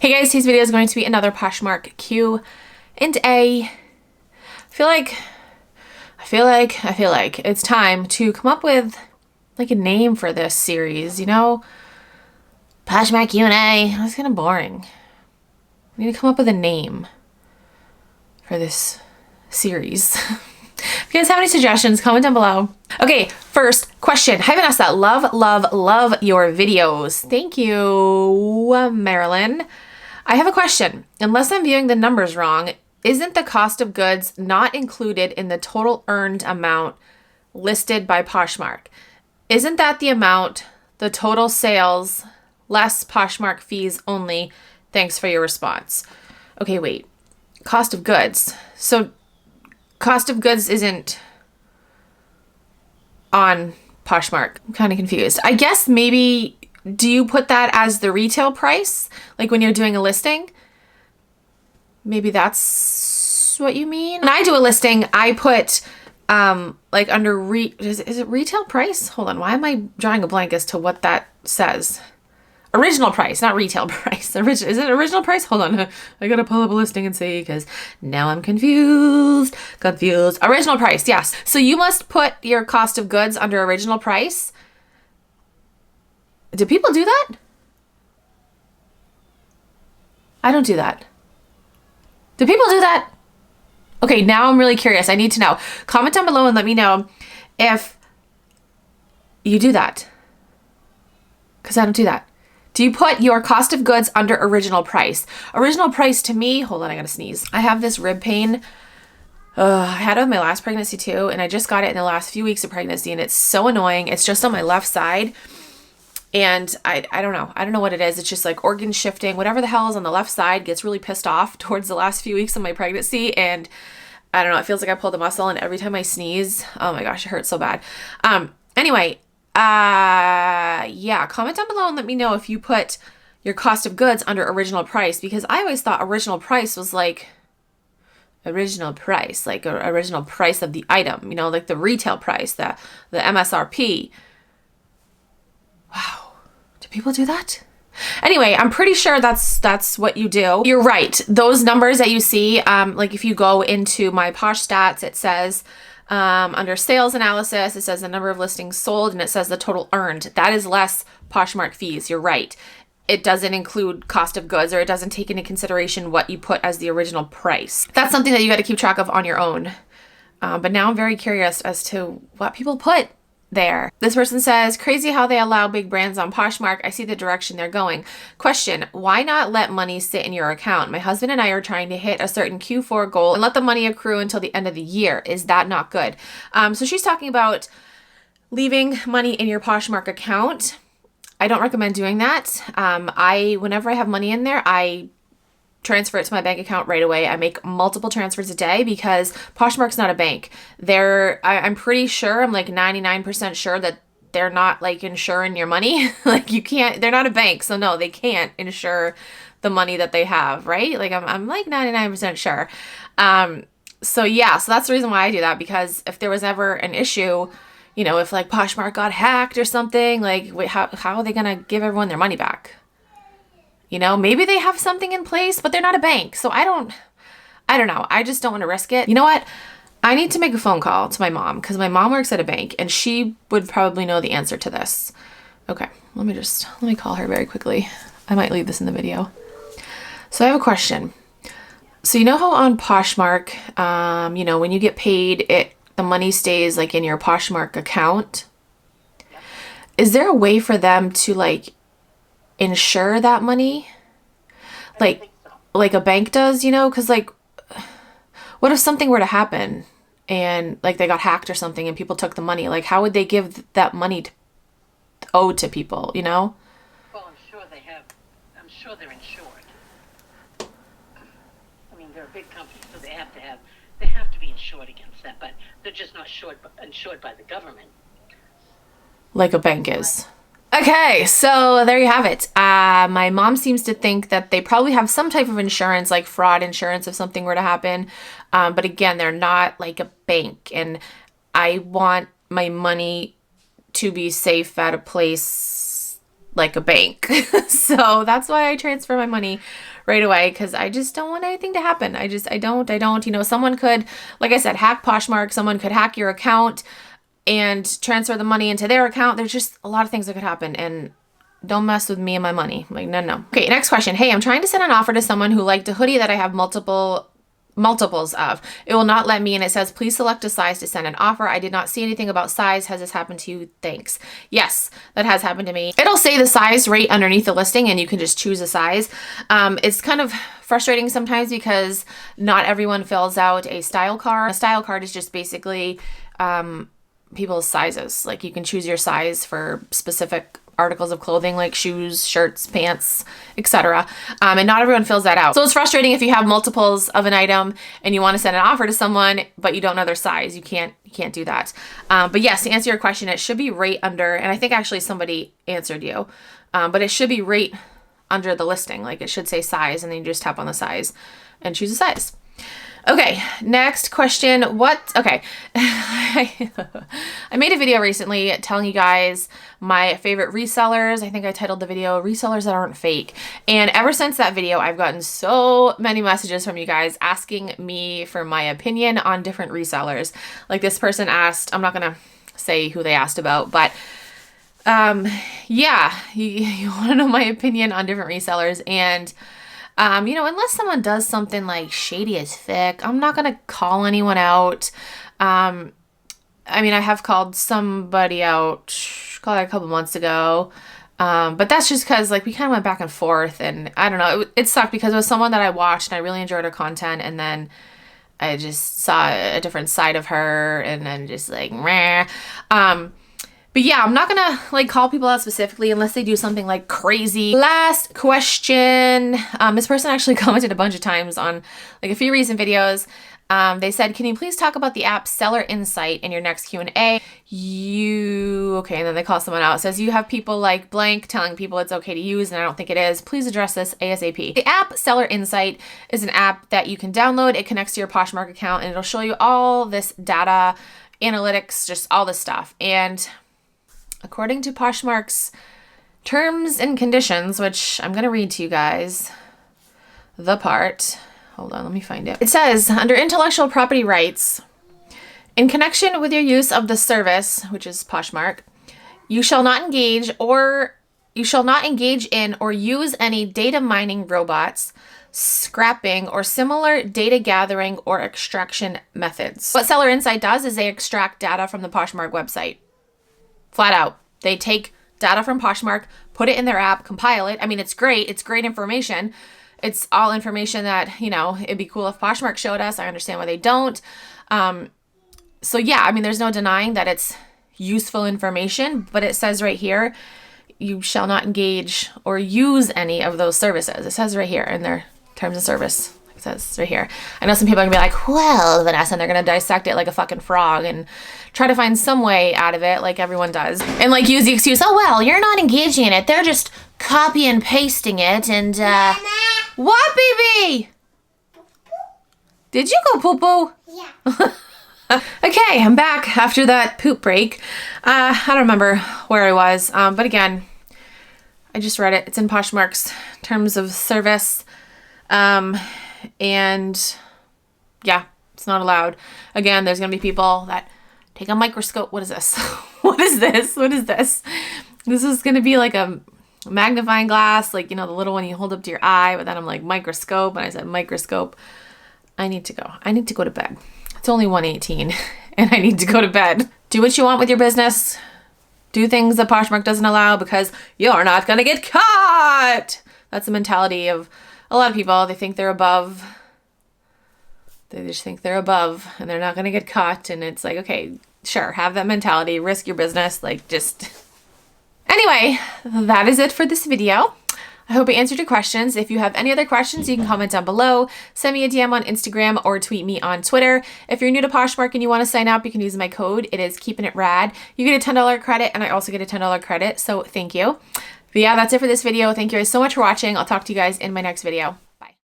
Hey guys, today's video is going to be another Poshmark Q&A. I feel like it's time to come up with like a name for this series, you know? Poshmark Q&A. That's kind of boring. We need to come up with a name for this series. If you guys have any suggestions, comment down below. Okay, first question. Hi Vanessa, love your videos. Thank you, Marilyn. I have a question. Unless I'm viewing the numbers wrong, isn't the cost of goods not included in the total earned amount listed by Poshmark? Isn't that the amount, the total sales, less Poshmark fees only? Thanks for your response. Okay, wait. Cost of goods. So cost of goods isn't on Poshmark. I'm kind of confused. I guess maybe, do you put that as the retail price? Like when you're doing a listing? Maybe that's what you mean? When I do a listing, I put like under is it retail price? Hold on, why am I drawing a blank as to what that says? Original price, not retail price. Is it original price? Hold on, I gotta pull up a listing and see because now I'm confused. Original price, yes. So you must put your cost of goods under original price. Do people do that? I don't do that. Do people do that? Okay, now I'm really curious. I need to know. Comment down below and let me know if you do that. Because I don't do that. Do you put your cost of goods under original price? Original price to me, hold on, I gotta sneeze. I have this rib pain. I had it with my last pregnancy too, and I just got it in the last few weeks of pregnancy, and it's so annoying. It's just on my left side. And I don't know. I don't know what it is. It's just like organ shifting. Whatever the hell is on the left side gets really pissed off towards the last few weeks of my pregnancy. And I don't know. It feels like I pulled a muscle. And every time I sneeze, oh my gosh, it hurts so bad. Anyway, yeah, comment down below and let me know if you put your cost of goods under original price. Because I always thought original price was like original price of the item. You know, like the retail price, the MSRP. Wow. Do people do that? Anyway, I'm pretty sure that's what you do. You're right. Those numbers that you see, like if you go into my Posh stats, it says under sales analysis, it says the number of listings sold and it says the total earned. That is less Poshmark fees. You're right. It doesn't include cost of goods, or it doesn't take into consideration what you put as the original price. That's something that you got to keep track of on your own. But now I'm very curious as to what people put there. This person says, crazy how they allow big brands on Poshmark. I see the direction they're going. Question, why not let money sit in your account? My husband and I are trying to hit a certain Q4 goal and let the money accrue until the end of the year. Is that not good? So she's talking about leaving money in your Poshmark account. I don't recommend doing that. Whenever I have money in there, I transfer it to my bank account right away. I make multiple transfers a day because Poshmark's not a bank. I'm pretty sure, I'm like 99% sure that they're not like insuring your money. Like they're not a bank. So no, they can't insure the money that they have, right? Like I'm like 99% sure. So yeah, so that's the reason why I do that, because if there was ever an issue, you know, if like Poshmark got hacked or something, like how are they going to give everyone their money back? You know, maybe they have something in place, but they're not a bank. So I don't know. I just don't want to risk it. You know what? I need to make a phone call to my mom because my mom works at a bank and she would probably know the answer to this. Okay, let me call her very quickly. I might leave this in the video. So I have a question. So you know how on Poshmark, you know, when you get paid, the money stays like in your Poshmark account. Is there a way for them to like insure that money like a bank does, you know? Because like what if something were to happen and like they got hacked or something and people took the money? Like how would they give that money owed to people, you know? Well, I'm sure they're insured. I mean, they're a big company, so they have to be insured against that, but they're just not insured by the government like a bank is. Okay, so there you have it. My mom seems to think that they probably have some type of insurance, like fraud insurance if something were to happen. But again, they're not like a bank. And I want my money to be safe at a place like a bank. So that's why I transfer my money right away, because I just don't want anything to happen. I don't, you know, someone could, like I said, hack Poshmark, someone could hack your account and transfer the money into their account. There's just a lot of things that could happen, and don't mess with me and my money. Like, no, no. Okay, next question. Hey, I'm trying to send an offer to someone who liked a hoodie that I have multiples of. It will not let me, and it says, please select a size to send an offer. I did not see anything about size. Has this happened to you? Thanks. Yes, that has happened to me. It'll say the size right underneath the listing, and you can just choose a size. It's kind of frustrating sometimes because not everyone fills out a style card. A style card is just basically people's sizes. Like, you can choose your size for specific articles of clothing like shoes, shirts, pants, etc. And not everyone fills that out. So it's frustrating if you have multiples of an item and you want to send an offer to someone, but you don't know their size. You can't do that. But yes, to answer your question, it should be right under, and I think actually somebody answered you, but it should be right under the listing. Like, it should say size, and then you just tap on the size and choose a size. Okay, next question. Okay. I made a video recently telling you guys my favorite resellers. I think I titled the video Resellers That Aren't Fake. And ever since that video, I've gotten so many messages from you guys asking me for my opinion on different resellers. Like, this person asked, I'm not going to say who they asked about, but yeah, you want to know my opinion on different resellers. And you know, unless someone does something like shady as thick, I'm not going to call anyone out. I mean, I have called somebody out, called it a couple months ago. But that's just because, like, we kind of went back and forth, and I don't know, it sucked because it was someone that I watched and I really enjoyed her content, and then I just saw a different side of her, and then just like, meh. But yeah, I'm not gonna like call people out specifically unless they do something like crazy. Last question. This person actually commented a bunch of times on like a few recent videos. They said, can you please talk about the app Seller Insight in your next Q&A? Okay, and then they call someone out. It says, you have people like blank telling people it's okay to use, and I don't think it is. Please address this ASAP. The app Seller Insight is an app that you can download. It connects to your Poshmark account, and it'll show you all this data, analytics, just all this stuff. And according to Poshmark's terms and conditions, which I'm going to read to you guys, hold on, let me find it. It says, under intellectual property rights, in connection with your use of the service, which is Poshmark, you shall not engage in or use any data mining robots, scrapping, or similar data gathering or extraction methods. What Seller Insight does is they extract data from the Poshmark website. Flat out. They take data from Poshmark, put it in their app, compile it. I mean, it's great. It's great information. It's all information that, you know, it'd be cool if Poshmark showed us. I understand why they don't. So yeah, I mean, there's no denying that it's useful information, but it says right here, you shall not engage or use any of those services. It says right here in their terms of service. It says right here. I know some people are gonna be like, well, Vanessa, and they're gonna dissect it like a fucking frog and try to find some way out of it like everyone does. And like use the excuse, oh, well, you're not engaging in it. They're just copy and pasting it and, what, baby? Did you go poo-poo? Yeah. Okay, I'm back after that poop break. I don't remember where I was, but again, I just read it. It's in Poshmark's terms of service. And yeah, it's not allowed. Again, there's going to be people that take a microscope. What is this? What is this? What is this? This is going to be like a magnifying glass, like, you know, the little one you hold up to your eye, but then I'm like microscope, and I said microscope. I need to go. I need to go to bed. It's only 1:18 and I need to go to bed. Do what you want with your business. Do things that Poshmark doesn't allow because you're not going to get caught. That's the mentality of a lot of people. They think they're above. They just think they're above and they're not going to get caught. And it's like, okay, sure, have that mentality, risk your business, like just... Anyway, that is it for this video. I hope I answered your questions. If you have any other questions, you can comment down below, send me a DM on Instagram, or tweet me on Twitter. If you're new to Poshmark and you want to sign up, you can use my code. It is Keepin' It Rad. You get a $10 credit, and I also get a $10 credit, so thank you. But yeah, that's it for this video. Thank you guys so much for watching. I'll talk to you guys in my next video.